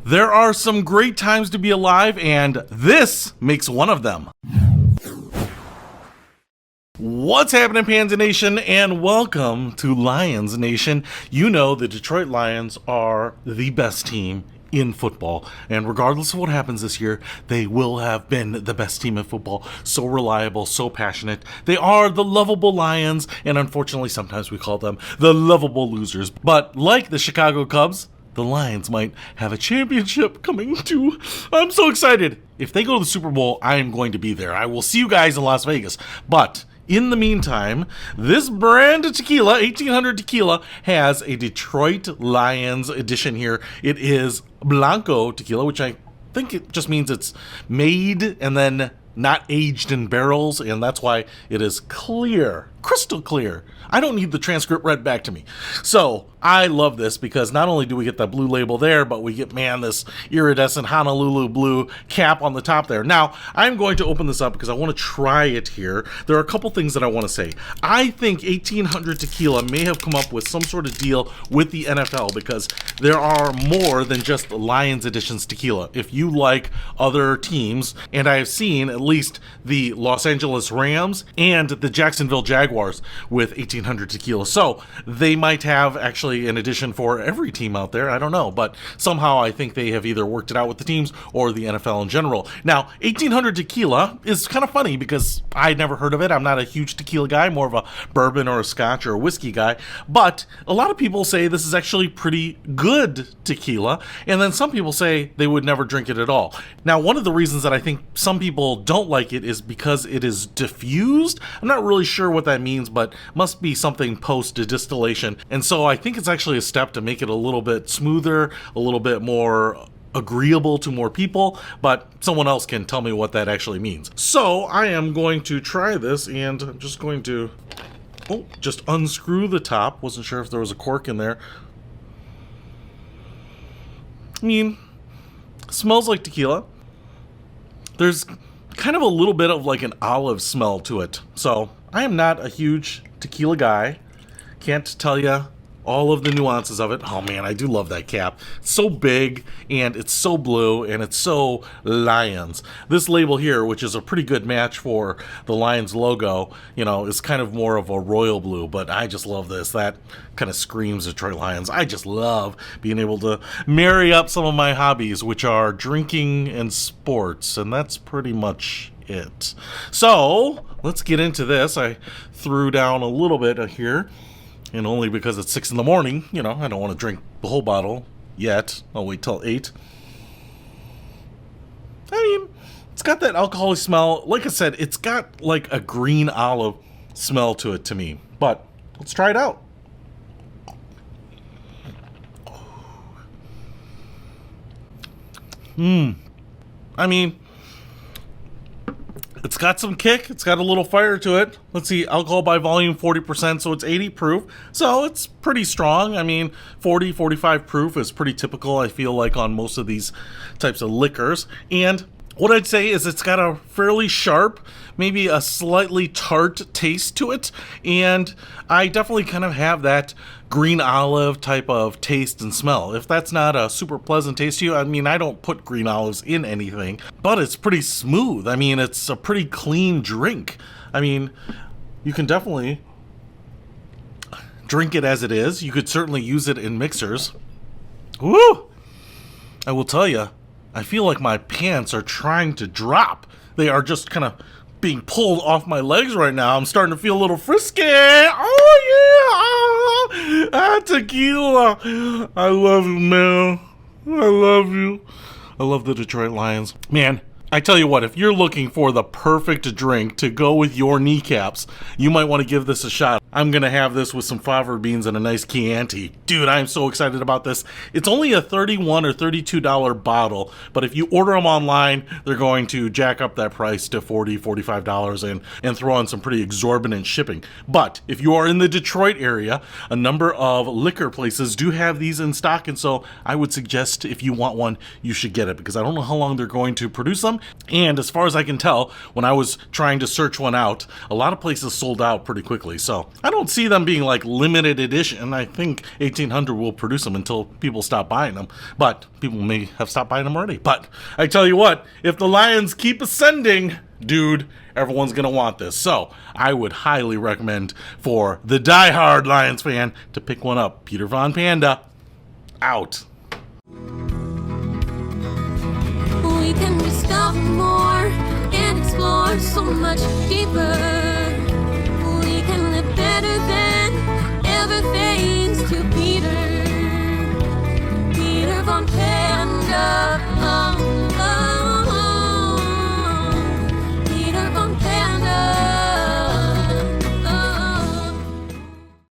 There are some great times to be alive, and this makes one of them. What's happening, Panda Nation, and welcome to Lions Nation. You know the Detroit Lions are the best team in football, and regardless of what happens this year, they will have been the best team in football. So reliable, so passionate. They are the lovable Lions, and unfortunately sometimes we call them the lovable losers. But like the Chicago Cubs, the Lions might have a championship coming too. I'm so excited. If they go to the Super Bowl, I am going to be there. I will see you guys in Las Vegas. But in the meantime, this brand of tequila, 1800 Tequila, has a Detroit Lions edition here. It is Blanco tequila, which I think it just means it's made and then not aged in barrels, and that's why it is clear, crystal clear. I don't need the transcript read back to me. So I love this because not only do we get the blue label there, but we get, man, this iridescent Honolulu blue cap on the top there. Now, I'm going to open this up because I want to try it here. There are a couple things that I want to say. I think 1800 Tequila may have come up with some sort of deal with the NFL because there are more than just Lions Editions tequila. If you like other teams, and I have seen at least the Los Angeles Rams and the Jacksonville Jaguars with 1800 Tequila. So they might have actually an edition for every team out there. I don't know, but somehow I think they have either worked it out with the teams or the NFL in general. Now, 1800 Tequila is kind of funny because I'd never heard of it. I'm not a huge tequila guy, more of a bourbon or a scotch or a whiskey guy, but a lot of people say this is actually pretty good tequila, and then some people say they would never drink it at all. Now, one of the reasons that I think some people don't like it is because it is diffused. I'm not really sure what that means, but must be something post-distillation, and so I think it's actually a step to make it a little bit smoother, a little bit more agreeable to more people, but someone else can tell me what that actually means. So I am going to try this, and I'm just going to just unscrew the top. Wasn't sure if there was a cork in there. I mean, smells like tequila. There's kind of a little bit of like an olive smell to it. So I am not a huge tequila guy. Can't tell you all of the nuances of it. Oh man, I do love that cap. It's so big, and it's so blue, and it's so Lions. This label here, which is a pretty good match for the Lions logo, you know, is kind of more of a royal blue, but I just love this. That kind of screams Detroit Lions. I just love being able to marry up some of my hobbies, which are drinking and sports, and that's pretty much it. So let's get into this. I threw down a little bit here, and only because it's 6 in the morning, you know, I don't want to drink the whole bottle yet. I'll wait till 8. I mean, it's got that alcoholic smell. Like I said, it's got like a green olive smell to it to me. But let's try it out. I mean, it's got some kick. It's got a little fire to it. Let's see, alcohol by volume 40%, so it's 80 proof. So it's pretty strong. I mean, 40, 45 proof is pretty typical, I feel like, on most of these types of liquors. And what I'd say is it's got a fairly sharp, maybe a slightly tart taste to it. And I definitely kind of have that green olive type of taste and smell. If that's not a super pleasant taste to you, I mean, I don't put green olives in anything, but it's pretty smooth. I mean, it's a pretty clean drink. I mean, you can definitely drink it as it is. You could certainly use it in mixers. Woo! I will tell you, I feel like my pants are trying to drop. They are just kind of being pulled off my legs right now. I'm starting to feel a little frisky. Oh yeah! Tequila. I love you, man. I love you. I love the Detroit Lions. Man, I tell you what, if you're looking for the perfect drink to go with your kneecaps, you might want to give this a shot. I'm going to have this with some fava beans and a nice Chianti. Dude, I'm so excited about this. It's only a $31 or $32 bottle, but if you order them online, they're going to jack up that price to $40, $45 and throw on some pretty exorbitant shipping. But if you are in the Detroit area, a number of liquor places do have these in stock, and so I would suggest if you want one, you should get it, because I don't know how long they're going to produce them. And as far as I can tell, when I was trying to search one out, a lot of places sold out pretty quickly. So I don't see them being like limited edition. I think 1800 will produce them until people stop buying them. But people may have stopped buying them already. But I tell you what, if the Lions keep ascending, dude, everyone's going to want this. So I would highly recommend for the diehard Lions fan to pick one up. Peter Von Panda, out. We can discover more and explore so much deeper. We can live better than ever thanks to Peter Von Panda.